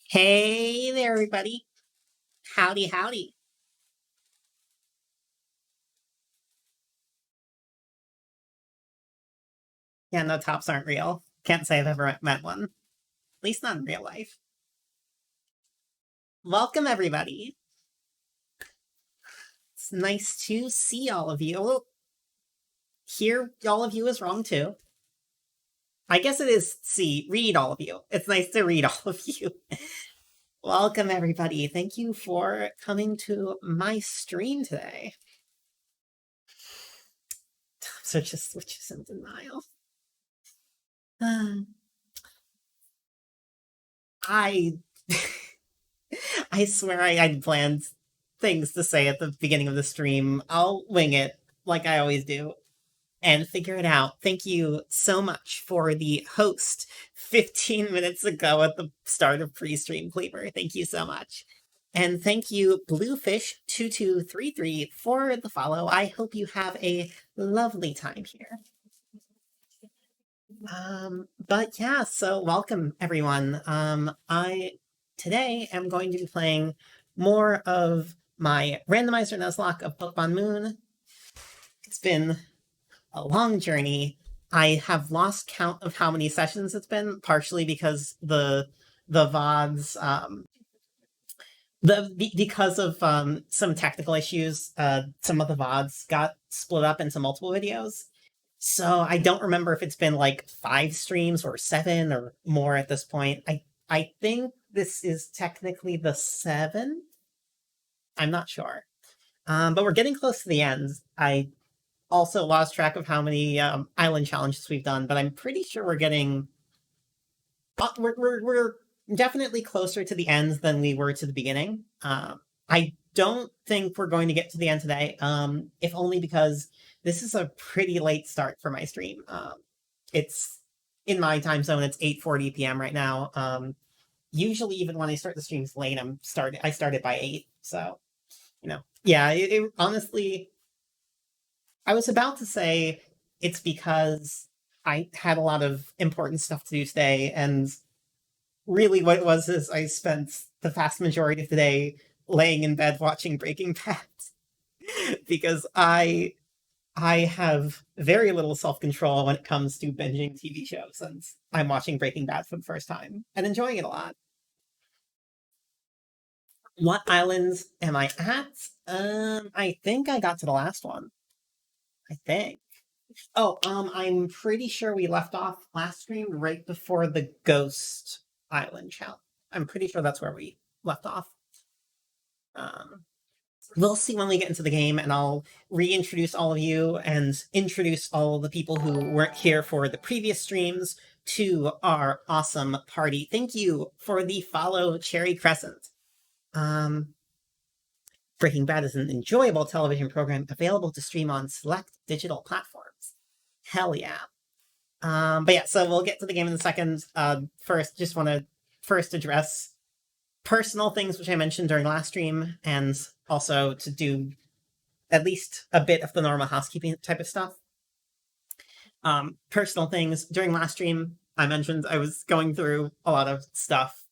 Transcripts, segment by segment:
Hey there, everybody. Howdy, howdy. Yeah, no, tops aren't real. Can't say I've ever met one. At least not in real life. Welcome, everybody. It's nice to see all of you. Oh, hear all of you is wrong, too. I guess it is read all of you. It's nice to read all of you. Welcome, everybody. Thank you for coming to my stream today. So just switches in denial. I I swear I had planned things to say at the beginning of the stream. I'll wing it like I always do and figure it out. Thank you so much for the host 15 minutes ago at the start of pre-stream Cleaver. Thank you so much. And thank you, Bluefish2233, for the follow. I hope you have a lovely time here. But yeah, so welcome everyone. I today am going to be playing more of my Randomizer Nuzlocke of Pokemon Moon. It's been a long journey. I have lost count of how many sessions it's been, partially because the VODs because of some technical issues, some of the VODs got split up into multiple videos. So I don't remember if it's been like 5 streams or 7 or more at this point. I think this is technically the 7th. I'm not sure. But we're getting close to the end. I also lost track of how many island challenges we've done, but I'm pretty sure we're getting we're definitely closer to the end than we were to the beginning. I don't think we're going to get to the end today, if only because this is a pretty late start for my stream. It's in my time zone. It's 8:40 p.m. right now. Usually, even when I start the streams late, I started by 8. So, yeah. It honestly, I was about to say it's because I had a lot of important stuff to do today, and really, what it was is I spent the vast majority of the day laying in bed watching Breaking Bad because I have very little self-control when it comes to binging TV shows, and I'm watching Breaking Bad for the first time and enjoying it a lot. What islands am I at? I think I got to the last one. I think. Oh, I'm pretty sure we left off last stream right before the Ghost Island challenge. I'm pretty sure that's where we left off. Um, we'll see when we get into the game, and I'll reintroduce all of you and introduce all the people who weren't here for the previous streams to our awesome party. Thank you for the follow, Cherry Crescent. Breaking Bad is an enjoyable television program available to stream on select digital platforms. Hell yeah. But yeah, so we'll get to the game in a second. First, just want to address personal things which I mentioned during last stream, and also to do at least a bit of the normal housekeeping type of stuff. Personal things. During last stream, I mentioned I was going through a lot of stuff.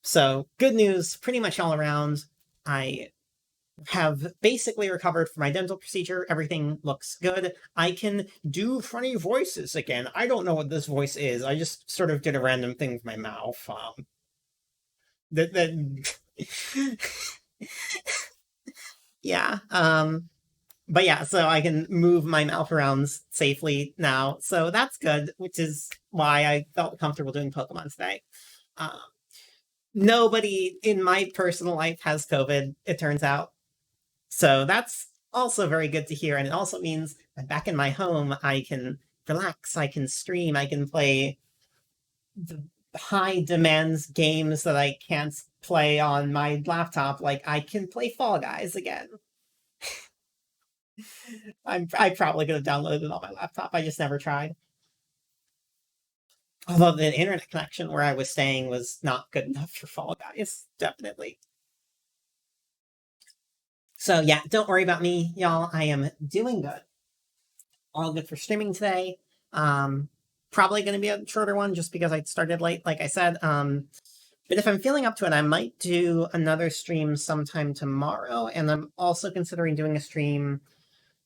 So good news pretty much all around. I have basically recovered from my dental procedure. Everything looks good. I can do funny voices again. I don't know what this voice is. I just sort of did a random thing with my mouth. Yeah. But yeah, so I can move my mouth around safely now. So that's good, which is why I felt comfortable doing Pokemon today. Nobody in my personal life has COVID, it turns out. So that's also very good to hear. And it also means that back in my home, I can relax, I can stream, I can play the high demands games that I can't play on my laptop. Like, I can play Fall Guys again. I probably could have downloaded it on my laptop. I just never tried. Although the internet connection where I was staying was not good enough for Fall Guys, definitely. So yeah, don't worry about me, y'all. I am doing good. All good for streaming today. Probably going to be a shorter one just because I started late, like I said. But if I'm feeling up to it, I might do another stream sometime tomorrow, and I'm also considering doing a stream,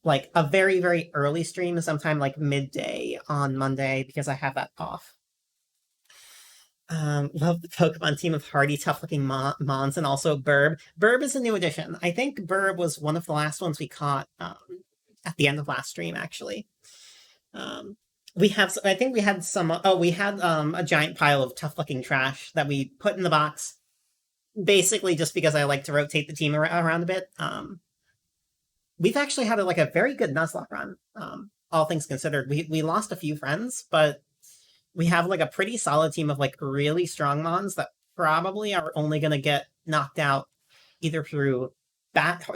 like a very, very early stream, sometime like midday on Monday, because I have that off. Love the Pokemon team of hardy, tough-looking Mons, and also Burb. Burb is a new addition. I think Burb was one of the last ones we caught at the end of last stream, actually. We have, I think we had some, we had a giant pile of tough-looking trash that we put in the box, basically just because I like to rotate the team around a bit. We've actually had like a very good Nuzlocke run, all things considered. We lost a few friends, but we have like a pretty solid team of like really strong Mons that probably are only going to get knocked out either through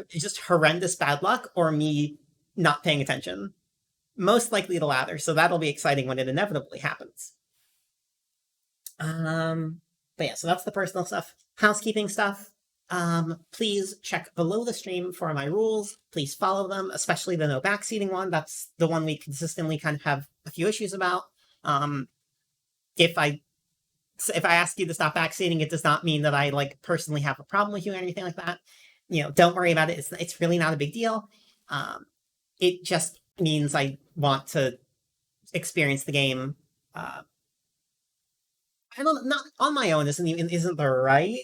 just horrendous bad luck or me not paying attention. Most likely the latter, so that'll be exciting when it inevitably happens. But yeah, so that's the personal stuff. Housekeeping stuff. Please check below the stream for my rules. Please follow them, especially the no backseating one. That's the one we consistently kind of have a few issues about. If I ask you to stop backseating, it does not mean that I like personally have a problem with you or anything like that. Don't worry about it. It's really not a big deal. It just means I want to experience the game. I don't, not on my own isn't the right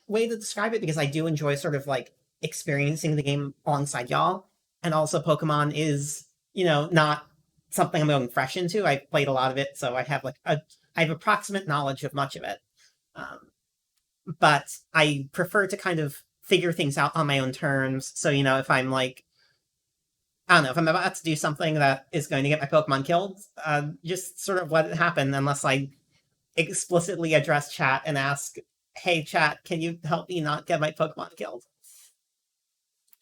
way to describe it, because I do enjoy sort of like experiencing the game alongside y'all, and also Pokemon is not something I'm going fresh into. I played a lot of it, so I have approximate knowledge of much of it. But I prefer to kind of figure things out on my own terms. So, if I'm like, I don't know, if I'm about to do something that is going to get my Pokemon killed, just sort of let it happen unless I explicitly address chat and ask, hey, chat, can you help me not get my Pokemon killed?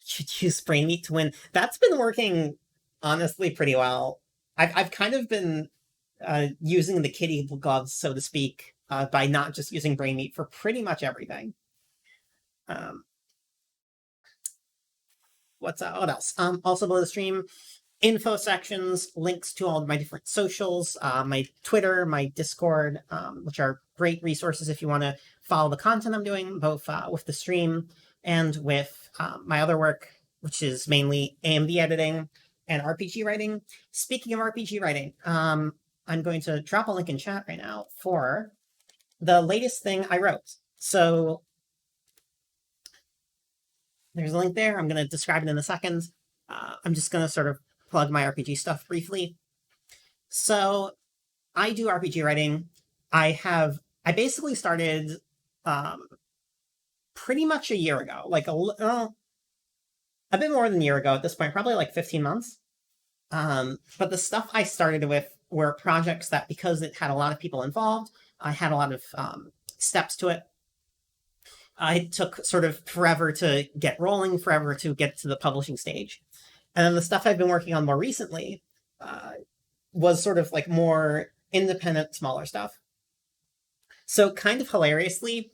Should use Brain Meat to win. That's been working, honestly, pretty well. I've kind of been using the kitty gloves, so to speak, by not just using Brain Meat for pretty much everything. What else? Also below the stream, info sections, links to all of my different socials, my Twitter, my Discord, which are great resources if you want to follow the content I'm doing, both with the stream and with my other work, which is mainly AMV editing and RPG writing. Speaking of RPG writing, I'm going to drop a link in chat right now for the latest thing I wrote. So there's a link there. I'm going to describe it in a second. I'm just going to sort of plug my RPG stuff briefly. So I do RPG writing. I basically started pretty much a year ago, like a bit more than a year ago at this point, probably like 15 months. But the stuff I started with were projects that, because it had a lot of people involved, I had a lot of steps to it. It took sort of forever to get rolling, forever to get to the publishing stage. And then the stuff I've been working on more recently was sort of like more independent, smaller stuff. So kind of hilariously,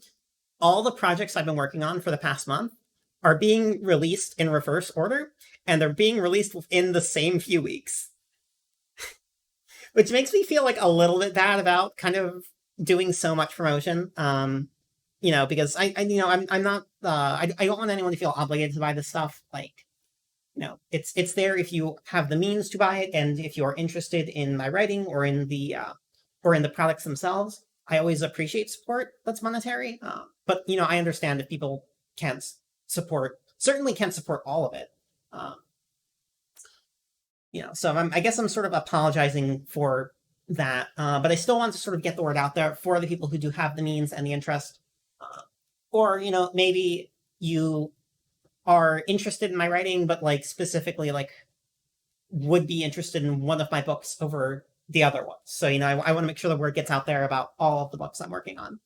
all the projects I've been working on for the past month are being released in reverse order, and they're being released within the same few weeks. Which makes me feel like a little bit bad about kind of doing so much promotion. Because I'm not, I don't want anyone to feel obligated to buy this stuff. Like, it's there if you have the means to buy it, and if you are interested in my writing or in the products themselves. I always appreciate support that's monetary. But I understand if people certainly can't support all of it. So I guess I'm sort of apologizing for that. But I still want to sort of get the word out there for the people who do have the means and the interest. Or, maybe you are interested in my writing, but like specifically like would be interested in one of my books over the other ones. So, I want to make sure the word gets out there about all of the books I'm working on.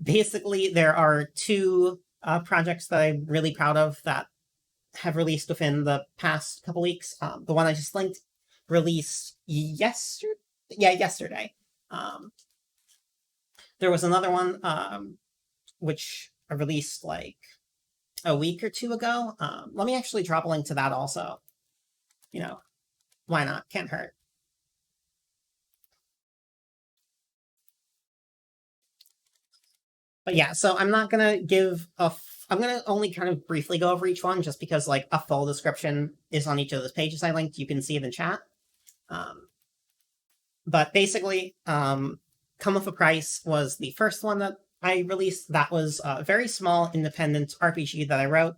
Basically, there are two projects that I'm really proud of that have released within the past couple weeks. The one I just linked released yesterday. Yeah, yesterday. There was another one which I released like a week or two ago. Let me actually drop a link to that also. Why not? Can't hurt. But yeah, so I'm not gonna give I'm gonna only kind of briefly go over each one, just because like a full description is on each of those pages I linked. You can see it in chat. Um, but basically, Come With a Price was the first one that I released. That was a very small independent RPG that I wrote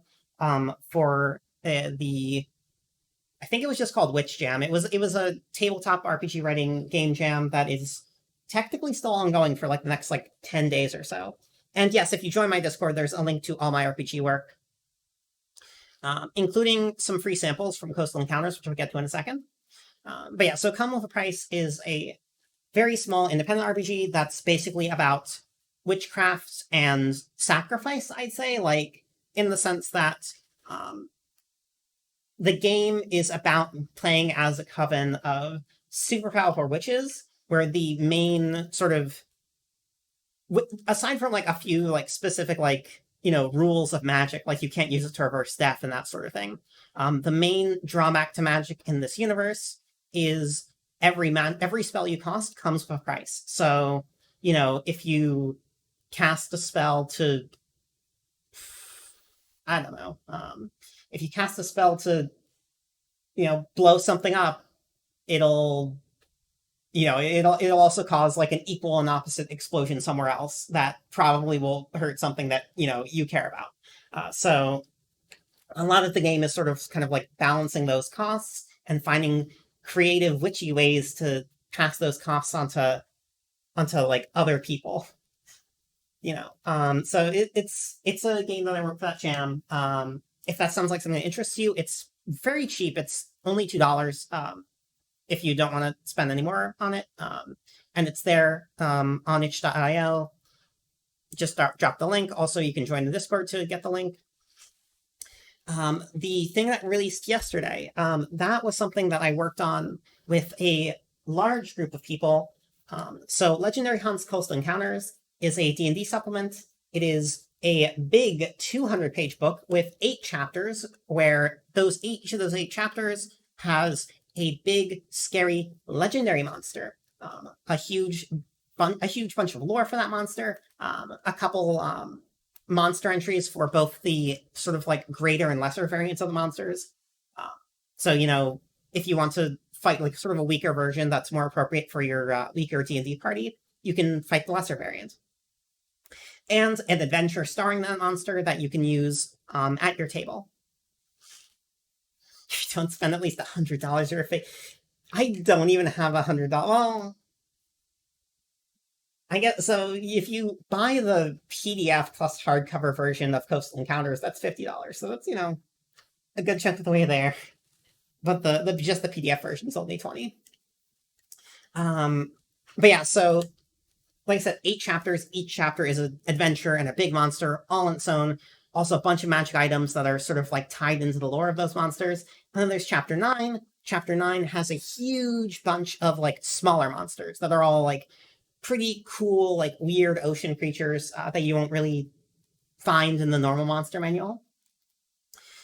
for the I think it was just called Witch Jam. It was a tabletop RPG writing game jam that is technically still ongoing for like the next like 10 days or so. And yes, if you join my Discord, there's a link to all my RPG work, including some free samples from Coastal Encounters, which we'll get to in a second. But yeah, so Come With a Price is a very small independent RPG that's basically about witchcraft and sacrifice, I'd say, like in the sense that the game is about playing as a coven of super powerful witches, where the main sort of, aside from like a few like specific like rules of magic, like you can't use it to reverse death and that sort of thing. The main drawback to magic in this universe is every spell you cast comes with a price. So if you cast a spell to, I don't know, if you cast a spell to blow something up, it'll it'll also cause like an equal and opposite explosion somewhere else that probably will hurt something that you care about. So a lot of the game is sort of kind of like balancing those costs and finding creative witchy ways to pass those costs onto like other people. So it's a game that I wrote for that jam. If that sounds like something that interests you, it's very cheap. It's only $2. If you don't want to spend any more on it. And it's there on itch.io. Just drop the link. Also, you can join the Discord to get the link. The thing that released yesterday, that was something that I worked on with a large group of people. So Legendary Hunt's Coastal Encounters is a D&D supplement. It is a big 200-page book with 8 chapters, where each of those 8 chapters has a big, scary, legendary monster. A huge bunch of lore for that monster. A couple monster entries for both the sort of like greater and lesser variants of the monsters. So if you want to fight like sort of a weaker version that's more appropriate for your weaker D&D party, you can fight the lesser variant. And an adventure starring that monster that you can use at your table. If you don't spend at least $100 or I don't even have $100. Well, I guess so. If you buy the PDF plus hardcover version of Coastal Encounters, that's $50. So that's a good chunk of the way there. But just the PDF version is only $20. But yeah, so like I said, 8 chapters. Each chapter is an adventure and a big monster all on its own. Also a bunch of magic items that are sort of like tied into the lore of those monsters. And then there's chapter 9. Chapter 9 has a huge bunch of like smaller monsters that are all like pretty cool, like weird ocean creatures that you won't really find in the normal monster manual.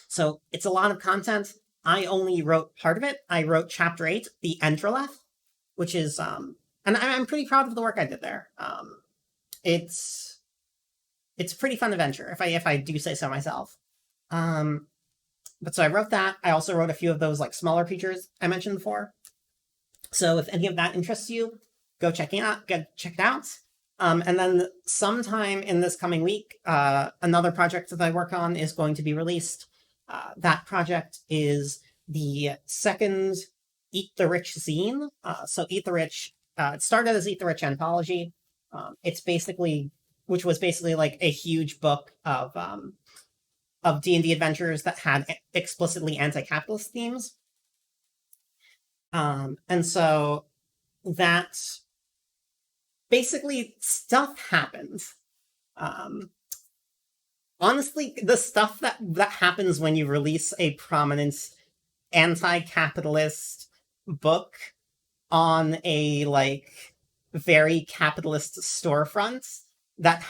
So it's a lot of content. I only wrote part of it. I wrote chapter 8, the Endreleth, which is and I'm pretty proud of the work I did there. It's a pretty fun adventure, if I do say so myself. But so I wrote that. I also wrote a few of those like smaller creatures I mentioned before. So if any of that interests you, go check it out. And then sometime in this coming week, another project that I work on is going to be released. That project is the second Eat the Rich zine. So Eat the Rich, it started as Eat the Rich Anthology. Which was basically like a huge book of D&D adventures that had explicitly anti-capitalist themes. And so that basically stuff happens. Honestly, the stuff that happens when you release a prominent anti-capitalist book on a like very capitalist storefront that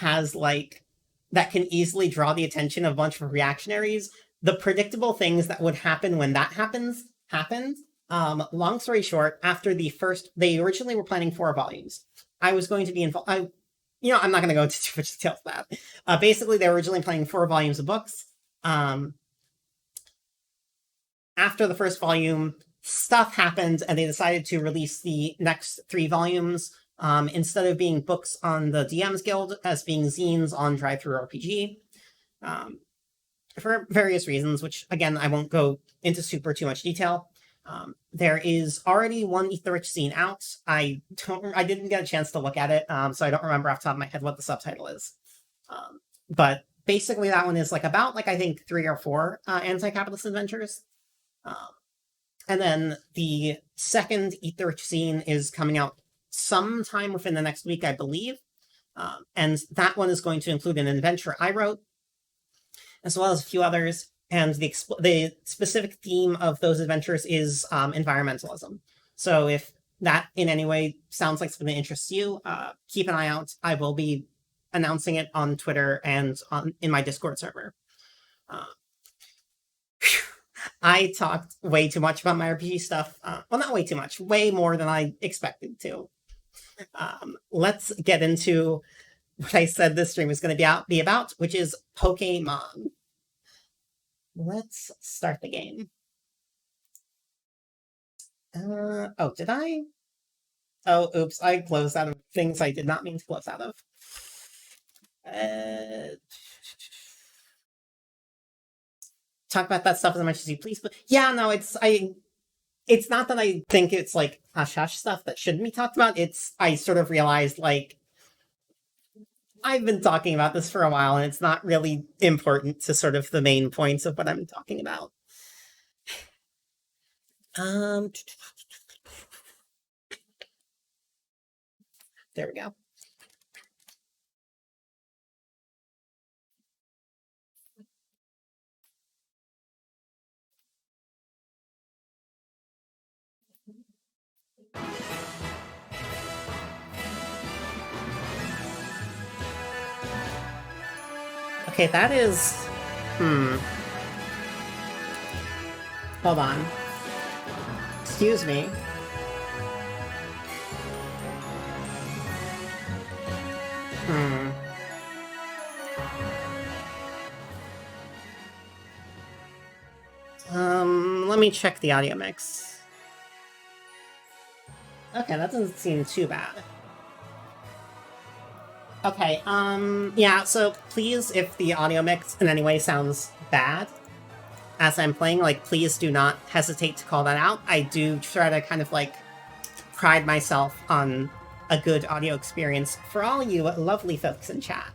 can easily draw the attention of a bunch of reactionaries. The predictable things that would happen when that happened. Long story short, after the first, they originally were planning 4 volumes. I was going to be involved. I'm not going to go into too much detail for that. Basically, they were originally planning 4 volumes of books. After the first volume, stuff happened, and they decided to release the next 3 volumes instead of being books on the DM's Guild as being zines on DriveThruRPG. For various reasons, which, again, I won't go into too much detail. There is already one Etheric zine out. I didn't get a chance to look at it, so I don't remember off the top of my head what the subtitle is. But basically that one is about I think 3 or 4 anti-capitalist adventures. And then the second Etheric zine is coming out sometime within the next week, I believe. And that one is going to include an adventure I wrote, as well as a few others. And the specific theme of those adventures is environmentalism. So if that in any way sounds like something that interests you, keep an eye out. I will be announcing it on Twitter and in my Discord server. I talked way too much about my RPG stuff. Well, not way too much, way more than I expected to. Let's get into what I said this stream is going to be about, which is Pokemon. Let's start the game. Oh, did I? Oh, oops, I closed out of things I did not mean to close out of. Talk about that stuff as much as you please, but yeah, no, it's not that I think it's hush-hush stuff that shouldn't be talked about. I sort of realized, I've been talking about this for a while, and it's not really important to sort of the main points of what I'm talking about. There we go. Okay, that is... Hold on. Excuse me. Let me check the audio mix. Okay, that doesn't seem too bad. Okay, yeah, so please, if the audio mix in any way sounds bad as I'm playing, please do not hesitate to call that out. I do try to kind of, pride myself on a good audio experience for all you lovely folks in chat.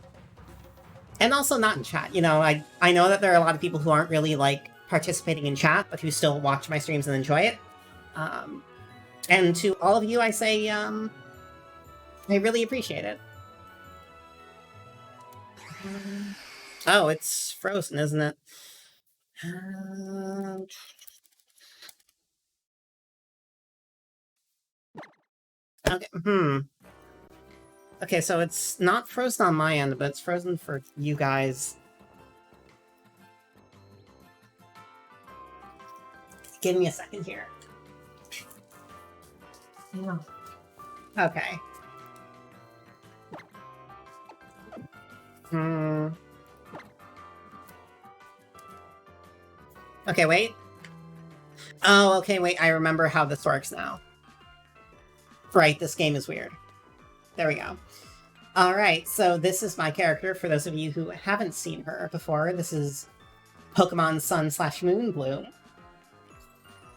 And also not in chat, I know that there are a lot of people who aren't really, participating in chat, but who still watch my streams and enjoy it. And to all of you, I say, I really appreciate it. Oh, it's frozen, isn't it? Okay, Okay, so it's not frozen on my end, but it's frozen for you guys. Give me a second here. Yeah. Okay. Okay, wait. Oh, okay, wait, I remember how this works now. Right, this game is weird. There we go. Alright, so this is my character, for those of you who haven't seen her before. This is Pokemon Sun/Moon Bloom.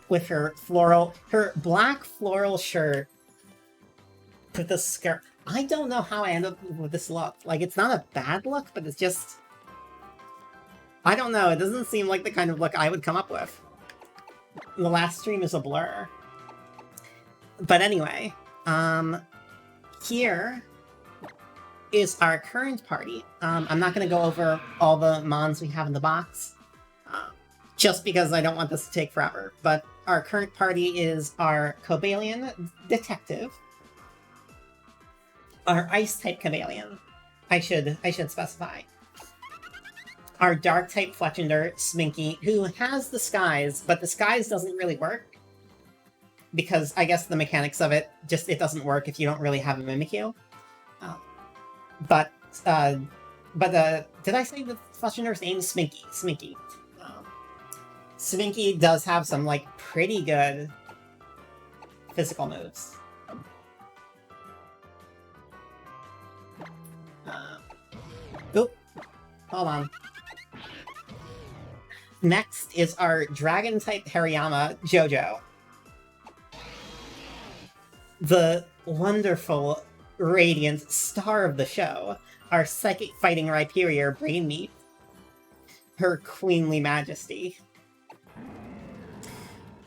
With her black floral shirt with the skirt. I don't know how I ended up with this look. It's not a bad look, but it's just... I don't know, it doesn't seem like the kind of look I would come up with. The last stream is a blur. But anyway, here is our current party. I'm not going to go over all the mons we have in the box, just because I don't want this to take forever. But our current party is our Cobalion Detective, our Ice-type Cobalion, I should specify, our Dark-type Fletchinder, Sminky, who has Disguise, but Disguise doesn't really work, because I guess the mechanics of it, it doesn't work if you don't really have a Mimikyu. But, uh, did I say the Fletchender's name? Sminky. Sminky. Sminky does have some, like, pretty good physical moves. Oop. Hold on. Next is our Dragon-type Hariyama, Jojo. The wonderful, radiant star of the show, our psychic fighting Rhyperior, Brainmeat. Her queenly majesty.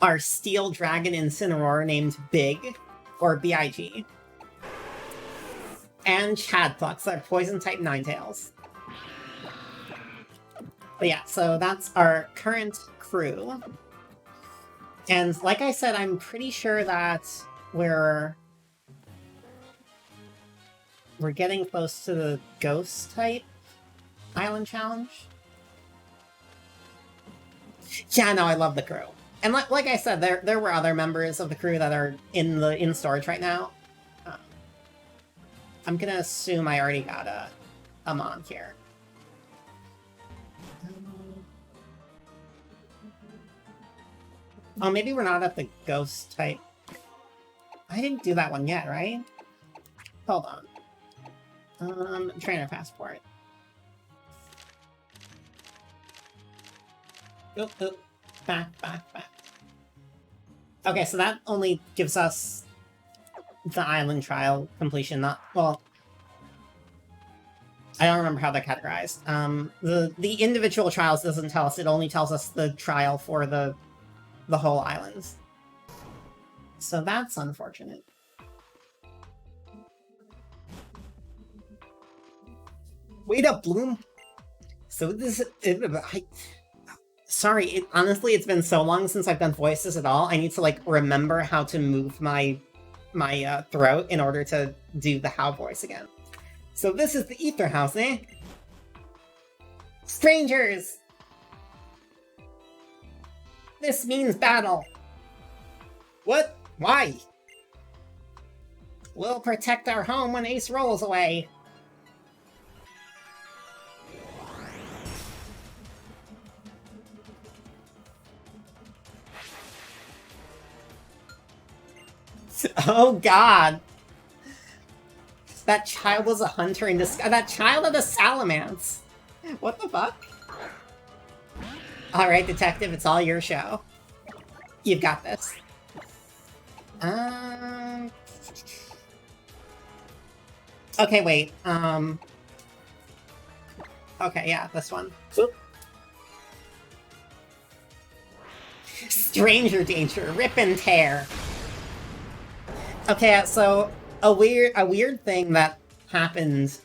Our Steel Dragon Incineroar named Big, or B-I-G. And Chadflux, our Poison-type Ninetales. But yeah, so that's our current crew. And like I said, I'm pretty sure that we're getting close to the Ghost-type Island Challenge. Yeah, no, I love the crew. And like I said, there were other members of the crew that are in storage right now. I'm gonna assume I already got a Mon here. Oh, maybe we're not at the Ghost type. I didn't do that one yet, right? Hold on. Trainer passport. Oop, oop. Back. Okay, so that only gives us the island trial completion, not... Well... I don't remember how they're categorized. The individual trials doesn't tell us, it only tells us the trial for the whole islands. So that's unfortunate. Wait up, Bloom! So this... Sorry, honestly, it's been so long since I've done voices at all. I need to, like, remember how to move my throat in order to do the How voice again. So this is the Ether House, eh? Strangers! This means battle! What? Why? We'll protect our home when Ace rolls away. Oh god! That child was a hunter in disguise. That child had a salamence! What the fuck? Alright, detective, it's all your show. You've got this. Okay, wait. Okay, yeah, this one. Oop. Stranger danger, rip and tear. Okay, so a weird thing that happened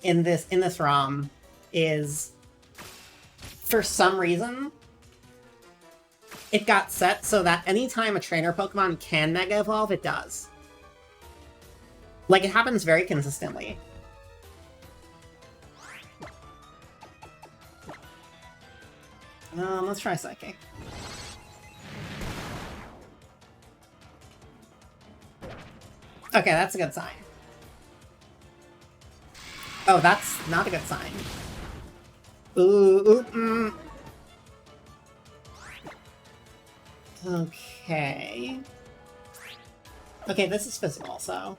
in this ROM is, for some reason, it got set so that anytime a trainer Pokemon can Mega Evolve, it does. Like, it happens very consistently. Let's try Psychic. Okay, that's a good sign. Oh, that's not a good sign. Ooh. Okay. Okay, this is physical, so...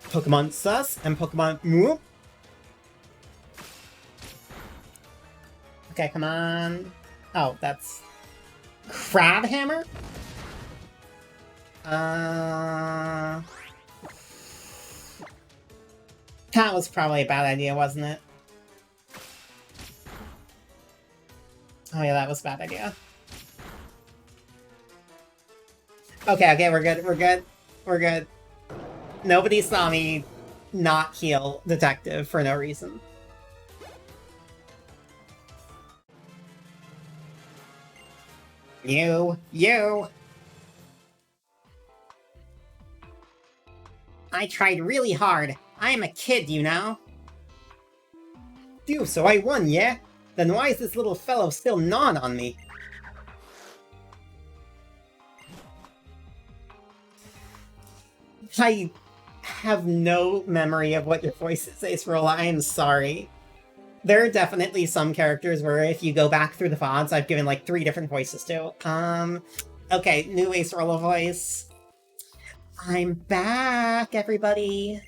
Pokemon Sus and Pokemon Moon. Okay, come on. Oh, that's... Crabhammer? That was probably a bad idea, wasn't it? Oh yeah, that was a bad idea. Okay, we're good. Nobody saw me not heal Detective for no reason. You! I tried really hard. I am a kid, you know. Phew, so I won, yeah? Then why is this little fellow still gnawing on me? have no memory of what your voice is, Acerola. I am sorry. There are definitely some characters where if you go back through the VODs, I've given like 3 different voices to. Okay, new Acerola voice. I'm back, everybody.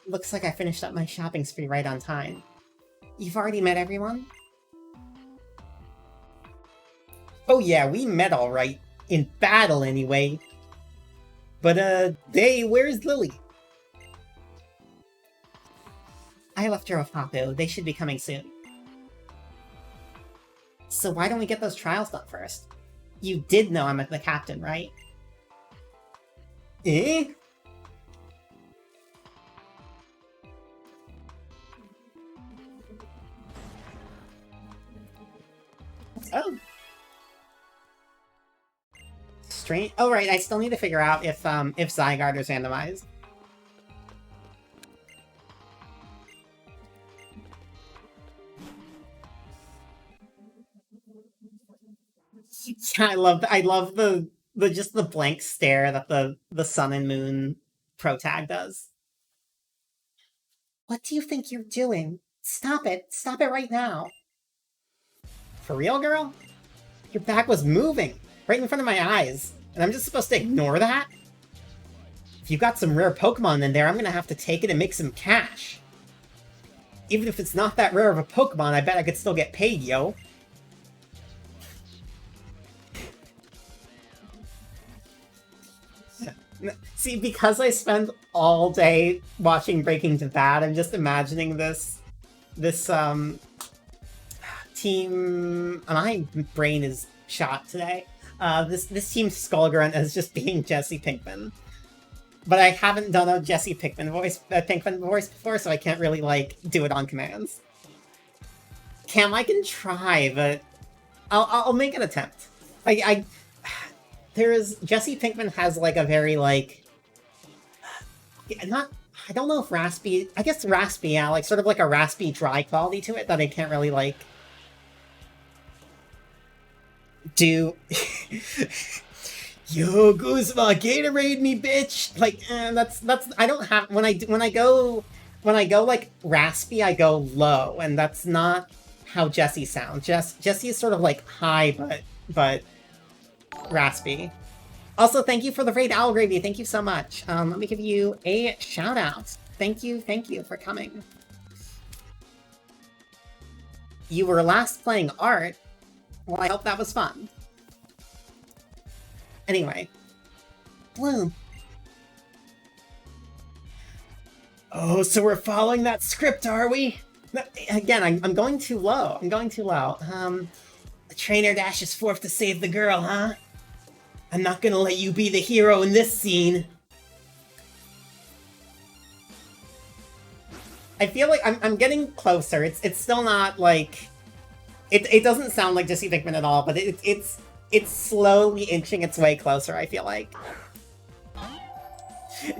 Looks like I finished up my shopping spree right on time. You've already met everyone? Oh yeah, we met alright. In battle, anyway. But, hey, where's Lily? I left her with Hapu. They should be coming soon. So why don't we get those trials done first? You did know I'm the captain, right? Eh? Oh. Strange. Oh, right, I still need to figure out if Zygarde is randomized. Yeah, I love the just the blank stare that the Sun and Moon pro tag does. What do you think you're doing? Stop it! Stop it right now! For real, girl? Your back was moving right in front of my eyes, and I'm just supposed to ignore that? If you got some rare Pokemon in there, I'm gonna have to take it and make some cash. Even if it's not that rare of a Pokemon, I bet I could still get paid, yo. See, because I spend all day watching Breaking Bad, I'm just imagining this team... My brain is shot today. This team Skullgrunt as just being Jesse Pinkman. But I haven't done a Jesse Pinkman voice before, so I can't really, like, do it on commands. Cam, I can try, but I'll make an attempt. Jesse Pinkman has, like, a very, like... I don't know if raspy... I guess raspy, yeah, like, sort of like a raspy, dry quality to it that I can't really, like... do... Yo, Guzma, Gatorade me, bitch! Like, that's... I don't have... When I go, like, raspy, I go low, and that's not how Jesse sounds. Jesse is sort of, like, high, but... raspy. Also, thank you for the raid, Owl Gravy. Thank you so much. Let me give you a shout out. Thank you for coming. You were last playing art. Well, I hope that was fun. Anyway. Bloom. Oh, so we're following that script, are we? Again, I'm going too low. The trainer dashes forth to save the girl, huh? I'm not gonna let you be the hero in this scene. I feel like I'm getting closer. It's still not like... It doesn't sound like Jesse Pinkman at all, but it's slowly inching its way closer, I feel like.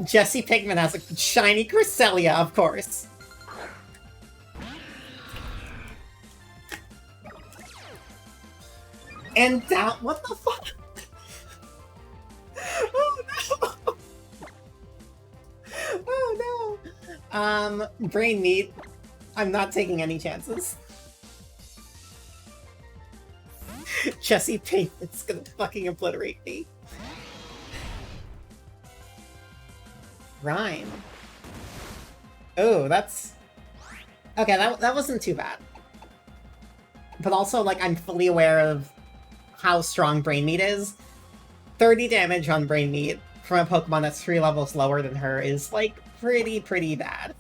Jesse Pinkman has a shiny Cresselia, of course. And down... What the fuck? Oh no! Oh no! Brain meat. I'm not taking any chances. Jesse Pinkman's gonna fucking obliterate me. Rhyme. Oh, that's... Okay, that wasn't too bad. But also, like, I'm fully aware of how strong Brain Meat is. 30 damage on Brain Meat from a Pokemon that's 3 levels lower than her is, like, pretty bad.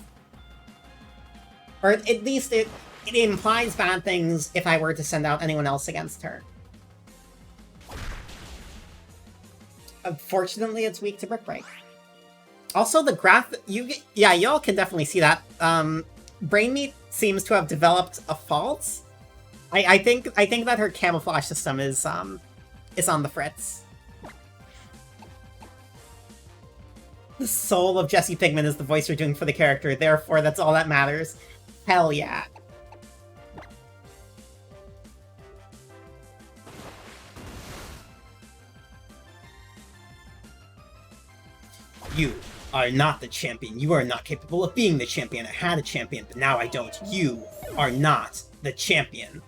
Or at least it implies bad things if I were to send out anyone else against her. Unfortunately, it's weak to Brick Break. Also, the graph... Yeah, y'all can definitely see that. Brain Meat seems to have developed a fault. I think that her camouflage system is on the fritz. The soul of Jesse Pinkman is the voice you're doing for the character, therefore that's all that matters. Hell yeah. You are not the champion. You are not capable of being the champion. I had a champion, but now I don't. You are not the champion.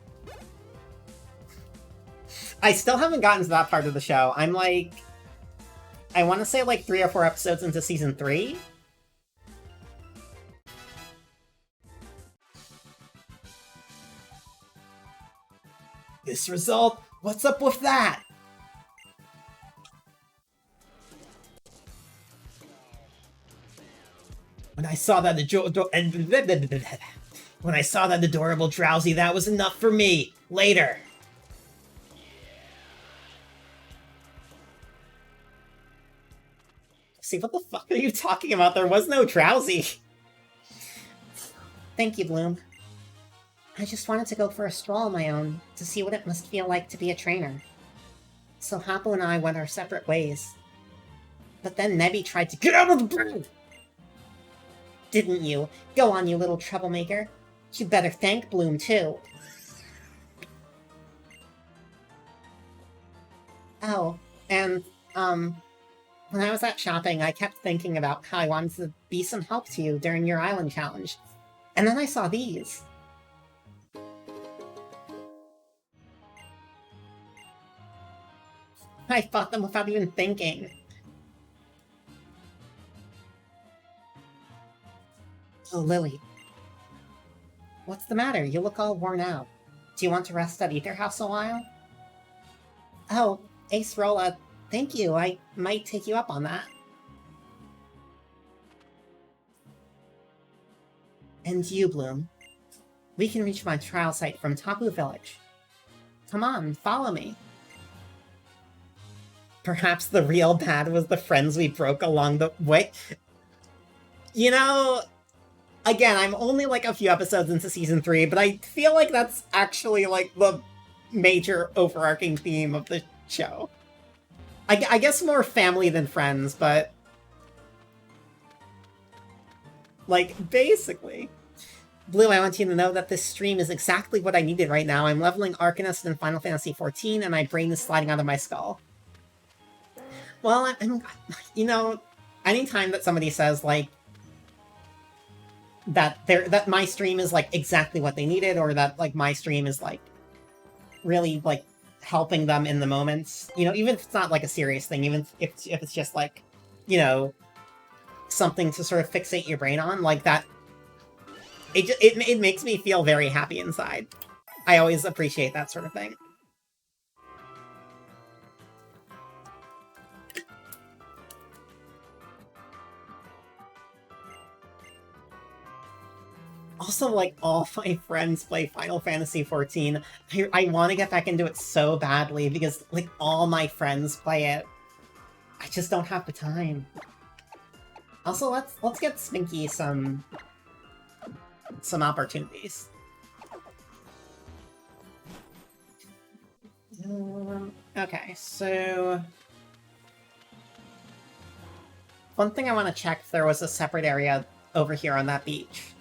I still haven't gotten to that part of the show. I'm like, I want to say like 3 or 4 episodes into season 3. This result? What's up with that? When I saw that adorable Drowsy, that was enough for me. Later. See, what the fuck are you talking about? There was no Drowsy. Thank you, Bloom. I just wanted to go for a stroll on my own, to see what it must feel like to be a trainer. So Hoppo and I went our separate ways. But then Nebby tried to get out of the bird! Didn't you? Go on, you little troublemaker. You better thank Bloom, too. Oh, and, when I was out shopping, I kept thinking about how I wanted to be some help to you during your island challenge. And then I saw these. I bought them without even thinking. Oh, Lily. What's the matter? You look all worn out. Do you want to rest at either house a while? Oh, Ace Rolla, thank you. I might take you up on that. And you, Bloom. We can reach my trial site from Tapu Village. Come on, follow me. Perhaps the real bad was the friends we broke along the way. You know, again, I'm only like a few episodes into season 3, but I feel like that's actually like the major overarching theme of the show. I guess more family than friends, but like, basically. Blue, I want you to know that this stream is exactly what I needed right now. I'm leveling Arcanist in Final Fantasy XIV, and my brain is sliding out of my skull. Well, you know, anytime that somebody says, like, that my stream is, like, exactly what they needed, or that, like, my stream is, like, really, like, helping them in the moments, you know, even if it's not, like, a serious thing, even if it's just, like, you know, something to sort of fixate your brain on, like, that, it makes me feel very happy inside. I always appreciate that sort of thing. Also, like, all my friends play Final Fantasy XIV. I want to get back into it so badly because, like, all my friends play it. I just don't have the time. Also, let's get Spinky some opportunities. Okay, so one thing I want to check if there was a separate area over here on that beach.